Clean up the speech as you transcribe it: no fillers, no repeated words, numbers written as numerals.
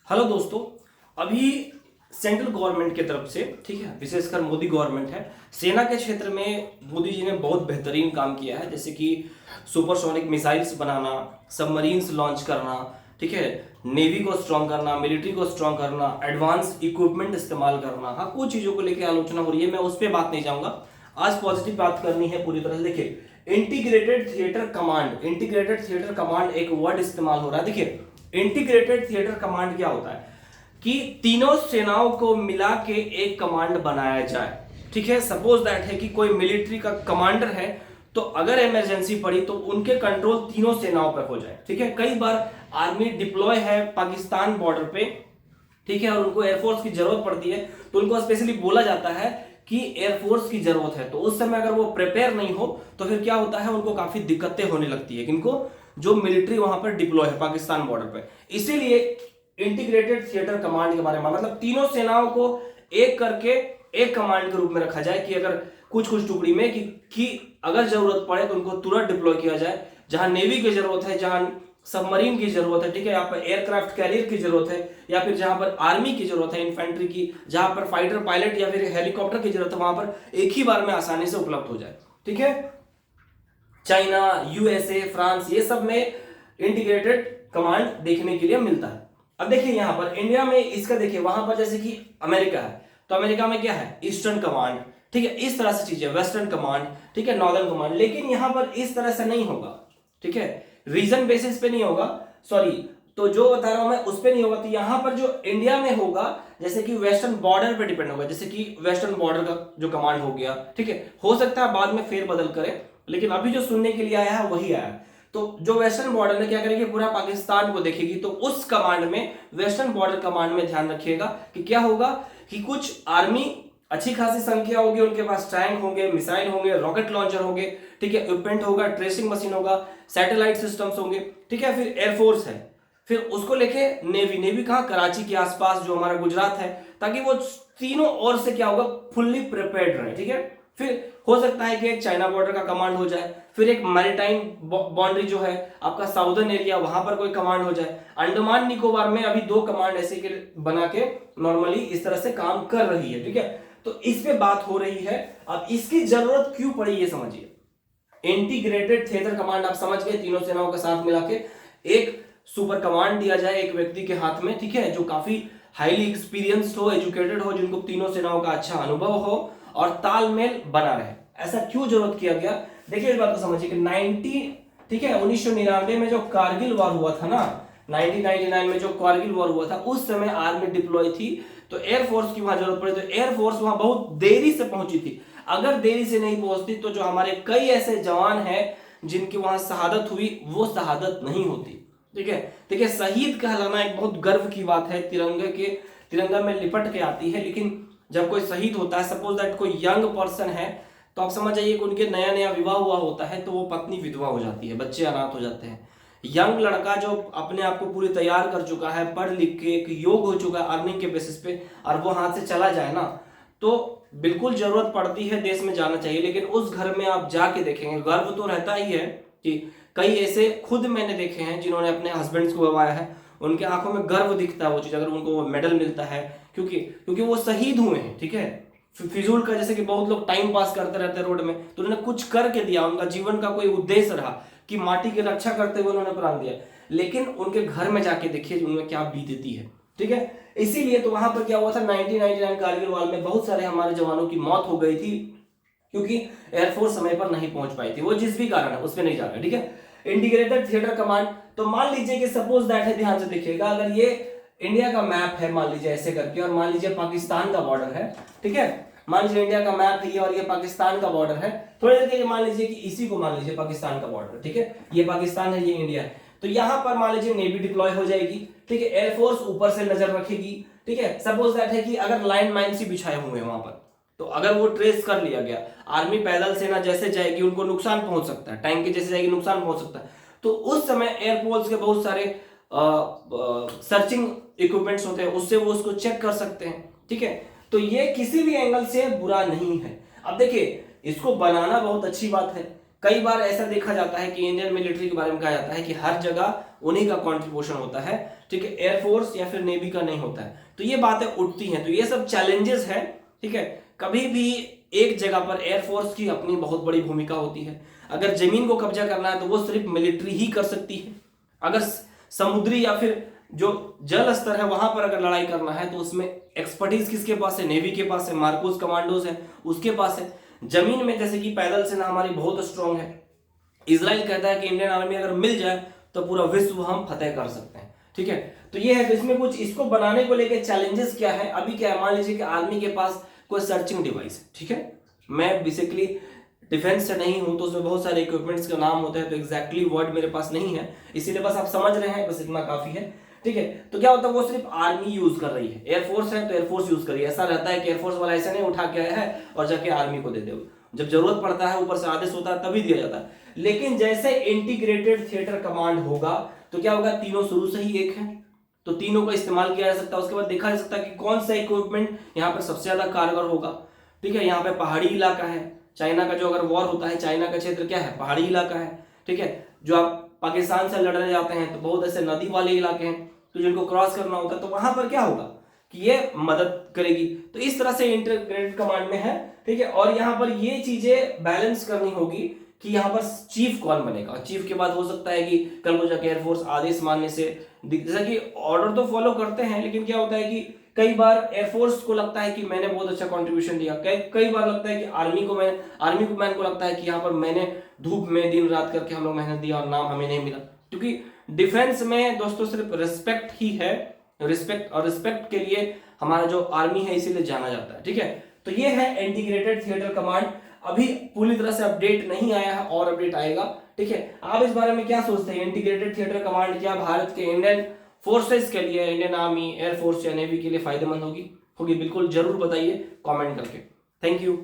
Hello दोस्तों। अभी central government की तरफ से, ठीक है, विशेषकर मोदी गवर्नमेंट है, सेना के क्षेत्र में मोदी जी ने बहुत बेहतरीन काम किया है। जैसे कि सुपरसोनिक मिसाइल्स बनाना, सबमरीन्स लॉन्च करना, ठीक है, नेवी को स्ट्रांग करना, मिलिट्री को स्ट्रांग करना, एडवांस इक्विपमेंट इस्तेमाल करना। हाँ, कुछ चीज़ों को लेकर आलोचना हो रही है, मैं उस पर बात नहीं जाऊंगा। आज पॉजिटिव बात करनी है पूरी तरह से। देखिए, integrated theatre command, integrated theatre command एक वर्ड इस्तेमाल हो रहा है। देखिए, इंटीग्रेटेड थिएटर कमांड क्या होता है कि तीनों सेनाओं को मिला के एक कमांड बनाया जाए। ठीक है, सपोज दैट है कि कोई मिलिट्री का कमांडर है, तो अगर इमरजेंसी पड़ी तो उनके कंट्रोल तीनों सेनाओं पर हो जाए। ठीक है, कई बार आर्मी डिप्लॉय है पाकिस्तान बॉर्डर पे, ठीक है, और उनको एयरफोर्स की जरूरत पड़ती है, तो उनको स्पेशली बोला जाता है कि एयरफोर्स की जरूरत है। तो उस समय अगर वो प्रिपेयर नहीं हो तो फिर क्या होता है, उनको काफी दिक्कतें होने लगती है। किनको? जो मिलिट्री वहां पर डिप्लॉय है पाकिस्तान बॉर्डर पे। इसीलिए इंटीग्रेटेड थिएटर कमांड के बारे में, मतलब तीनों सेनाओं को एक करके एक कमांड के रूप में रखा जाए कि अगर कुछ कुछ टुकड़ी में कि अगर जरूरत पड़े तो उनको तुरंत डिप्लॉय किया जाए। जहां नेवी की जरूरत है, जहां सबमरीन की जरूरत है, ठीक है, यहाँ पर एयरक्राफ्ट कैरियर की जरूरत है, या फिर जहां पर आर्मी की जरूरत है, इन्फेंट्री की, जहां पर फाइटर पायलट या फिर हेलीकॉप्टर की जरूरत है, वहां पर एक ही बार में आसानी से उपलब्ध हो जाए। ठीक है, चाइना, यूएसए, फ्रांस, ये सब में इंटीग्रेटेड कमांड देखने के लिए मिलता है। अब देखिए यहां पर इंडिया में इसका देखिए, वहां पर जैसे कि अमेरिका है, तो अमेरिका में क्या है, ईस्टर्न कमांड, ठीक है, इस तरह से चीजें, वेस्टर्न कमांड, ठीक है, नॉर्दर्न कमांड। लेकिन यहां पर इस तरह से नहीं होगा, ठीक है, रीजन बेसिस पे नहीं होगा, सॉरी, तो जो बता रहा हूं मैं उस पे नहीं होगा। तो यहां पर जो इंडिया में होगा, जैसे कि वेस्टर्न बॉर्डर पे डिपेंड होगा, जैसे कि वेस्टर्न बॉर्डर का जो कमांड हो गया, ठीक है, हो सकता है बाद में फेर बदल करे, लेकिन अभी जो सुनने के लिए आया है वही आया है। तो जो वेस्टर्न बॉर्डर है क्या करेगी, पूरा पाकिस्तान को देखेगी, तो उस कमांड में, वेस्टर्न बॉर्डर कमांड में ध्यान रखिएगा कि क्या होगा कि कुछ आर्मी अच्छी खासी संख्या होगी, उनके पास टैंक होंगे, मिसाइल होंगे, रॉकेट लॉन्चर होंगे, ठीक है, इक्विपमेंट होगा, ट्रेसिंग मशीन होगा, सैटेलाइट सिस्टम्स होंगे, ठीक है, फिर एयरफोर्स है, फिर उसको लेके नेवी, नेवी कहां, कराची के आसपास जो हमारा गुजरात है, ताकि वो तीनों ओर से क्या होगा, फुल्ली प्रिपेयर्ड रहे। ठीक है, फिर हो सकता है कि एक चाइना बॉर्डर का कमांड हो जाए, फिर एक मैरीटाइम बाउंड्री जो है आपका साउदर्न एरिया, वहां पर कोई कमांड हो जाए। अंडमान निकोबार में अभी 2 कमांड ऐसे के बना के नॉर्मली इस तरह से काम कर रही है। ठीक है, तो इस पे बात हो रही है। अब इसकी जरूरत क्यों पड़ी ये समझिए। इंटीग्रेटेड थिएटर कमांड आप समझ गए, तीनों सेनाओं का साथ मिला के एक सुपर कमांड दिया जाए एक व्यक्ति के हाथ में, ठीक है, जो काफी हाईली एक्सपीरियंस्ड हो, एजुकेटेड हो, जिनको तीनों सेनाओं का अच्छा अनुभव हो और तालमेल बना रहे। ऐसा क्यों जरूरत किया गया, देखिए इस बात को समझिए कि 1999 में जो कारगिल वॉर हुआ था ना, 1999 में जो कारगिल वॉर हुआ था, उस समय आर्मी डिप्लॉय थी, तो एयरफोर्स की वहां जरूरत पड़ी, तो एयरफोर्स वहां बहुत देरी से पहुंची थी। अगर देरी से नहीं पहुंचती तो जो हमारे कई ऐसे जवान हैं जिनकी वहां शहादत हुई, वो शहादत नहीं होती। ठीक है, देखिए शहीद कहलाना एक बहुत गर्व की बात है, तिरंगा में लिपट के आती है। लेकिन जब कोई शहीद होता है, सपोज दैट कोई यंग पर्सन है, तो आप समझ जाइए कि उनके नया नया विवाह हुआ होता है, तो वो पत्नी विधवा हो जाती है, बच्चे अनाथ हो जाते हैं। यंग लड़का जो अपने आप को पूरी तैयार कर चुका है, पढ़ लिख के एक योग हो चुका है अर्निंग के बेसिस पे, और वो हाथ से चला जाए ना, तो बिल्कुल जरूरत पड़ती है, देश में जाना चाहिए। लेकिन उस घर में आप जाके देखेंगे, गर्व तो रहता ही है कि कई ऐसे खुद मैंने देखे हैं जिन्होंने अपने हस्बैंड्स को गवाया है, उनके आंखों में गर्व दिखता है वो चीज, अगर उनको मेडल मिलता है, क्योंकि वो शहीद हुए हैं। ठीक है, फिजूल का, जैसे कि बहुत लोग टाइम पास करते रहते हैं रोड में, तो उन्होंने कुछ करके दिया, उनका जीवन का कोई उद्देश्य रहा कि माटी की रक्षा करते हुए उन्होंने प्राण दिया। लेकिन उनके घर में जाके देखिए उनमें क्या बीतती है। ठीक है, इसीलिए तो वहां पर क्या हुआ था, 1999 कारगिल वॉर में बहुत सारे हमारे जवानों की मौत हो गई थी, क्योंकि एयरफोर्स समय पर नहीं पहुंच पाई थी, वो जिस भी कारण है उस पर नहीं जा रहा है। ठीक है, इंटीग्रेटेड थिएटर कमांड, तो मान लीजिए कि सपोज दैट है, ध्यान से देखिएगा, अगर ये इंडिया का मैप है मान लीजिए ऐसे करके, और मान लीजिए पाकिस्तान का बॉर्डर है, ठीक है, मान लीजिए इंडिया का मैप है ये, और ये पाकिस्तान का बॉर्डर है, थोड़ी देर के लिए मान लीजिए कि इसी को मान लीजिए पाकिस्तान का बॉर्डर, ठीक है, ये पाकिस्तान है, ये इंडिया है, तो यहां पर मान लीजिए नेवी डिप्लॉय हो जाएगी, ठीक है, एयरफोर्स ऊपर से नजर रखेगी, ठीक है, सपोज दैट है कि अगर लाइन माइन्स ही बिछाए हुए हैं वहां पर, तो अगर वो ट्रेस कर लिया गया, आर्मी पैदल सेना जैसे जाएगी उनको नुकसान पहुंच सकता है, टैंक के जैसे जाएगी नुकसान पहुंच सकता है, तो उस समय एयरफोर्स के बहुत सारे सर्चिंग इक्विपमेंट्स होते हैं, उससे वो उसको चेक कर सकते हैं। ठीक है, तो ये किसी भी एंगल से बुरा नहीं है। अब देखिए, इसको बनाना बहुत अच्छी बात है। कई बार ऐसा देखा जाता है कि इंडियन मिलिट्री के बारे में कहा जाता है कि हर जगह उन्हीं का कंट्रीब्यूशन होता है, ठीक है, एयरफोर्स या फिर नेवी का नहीं होता है। तो ये बातें उठती हैं, तो ये सब चैलेंजेस है, ठीक है। कभी भी एक जगह पर एयरफोर्स की अपनी बहुत बड़ी भूमिका होती है। अगर जमीन को कब्जा करना है तो वो सिर्फ मिलिट्री ही कर सकती है। अगर समुद्री या फिर जो जल स्तर है वहां पर अगर लड़ाई करना है तो उसमें एक्सपर्टीज किसके पास है? नेवी के पास है, मार्कोस कमांडोज है उसके पास है। जमीन में जैसे कि पैदल सेना हमारी बहुत स्ट्रांग है। इजराइल कहता है कि इंडियन आर्मी अगर मिल जाए तो पूरा विश्व हम फतेह कर सकते हैं, ठीक है। तो ये है, तो इसमें कुछ इसको बनाने को लेकर चैलेंजेस क्या है? अभी क्या है, मान लीजिए कि आर्मी के पास कोई सर्चिंग डिवाइस है, ठीक है। मैं बेसिकली डिफेंस से नहीं हूं तो उसमें बहुत सारे इक्विपमेंट्स का नाम होता है, तो एग्जैक्टली वर्ड मेरे पास नहीं है, इसीलिए बस आप समझ रहे हैं, बस इतना काफी है, ठीक है। तो क्या होता है, वो सिर्फ आर्मी यूज कर रही है, एयरफोर्स है तो एयरफोर्स यूज कर रही है। ऐसा रहता है कि एयरफोर्स वाला ऐसा नहीं उठा के आया है और जाके आर्मी को दे दे, जब जरूरत पड़ता है ऊपर से आदेश होता है तभी दिया जाता है। लेकिन जैसे इंटीग्रेटेड थिएटर कमांड होगा तो क्या होगा, तीनों शुरू से ही एक है, तो तीनों का इस्तेमाल किया जा सकता है। उसके बाद देखा जा सकता है कि कौन सा इक्विपमेंट यहाँ पर सबसे ज्यादा कारगर होगा, ठीक है। यहाँ पे पहाड़ी इलाका है, चाइना का जो अगर वॉर होता है, चाइना का क्षेत्र क्या है, पहाड़ी इलाका है, ठीक है। जो आप पाकिस्तान से लड़ने जाते हैं तो बहुत ऐसे नदी वाले इलाके हैं, तो जिनको क्रॉस करना होता है तो वहां पर क्या होगा कि ये मदद करेगी। तो इस तरह से इंटीग्रेटेड कमांड में है, ठीक है। और यहाँ पर ये चीजें बैलेंस करनी होगी कि यहाँ पर चीफ कौन बनेगा। चीफ के बाद हो सकता है कि कल को जाके एयरफोर्स आदेश मानने से, जैसा कि ऑर्डर तो फॉलो करते हैं, लेकिन क्या होता है कि कई बार एयरफोर्स को लगता है कि मैंने बहुत अच्छा कंट्रीब्यूशन दिया, कई बार लगता है कि आर्मी को मैन को लगता है कि यहाँ पर मैंने धूप में दिन रात करके हम लोग मेहनत दिया और नाम हमें नहीं मिला। क्योंकि डिफेंस में दोस्तों सिर्फ रिस्पेक्ट ही है, रिस्पेक्ट के लिए हमारा जो आर्मी है इसीलिए जाना जाता है, ठीक है। तो ये है इंटीग्रेटेड थिएटर कमांड। अभी पूरी तरह से अपडेट नहीं आया है और अपडेट आएगा, ठीक है। आप इस बारे में क्या सोचते हैं, इंटीग्रेटेड थिएटर कमांड क्या भारत के इंडियन फोर्सेस के लिए, इंडियन आर्मी, एयरफोर्स या नेवी के लिए फायदेमंद होगी? बिल्कुल जरूर बताइए कमेंट करके। Thank you.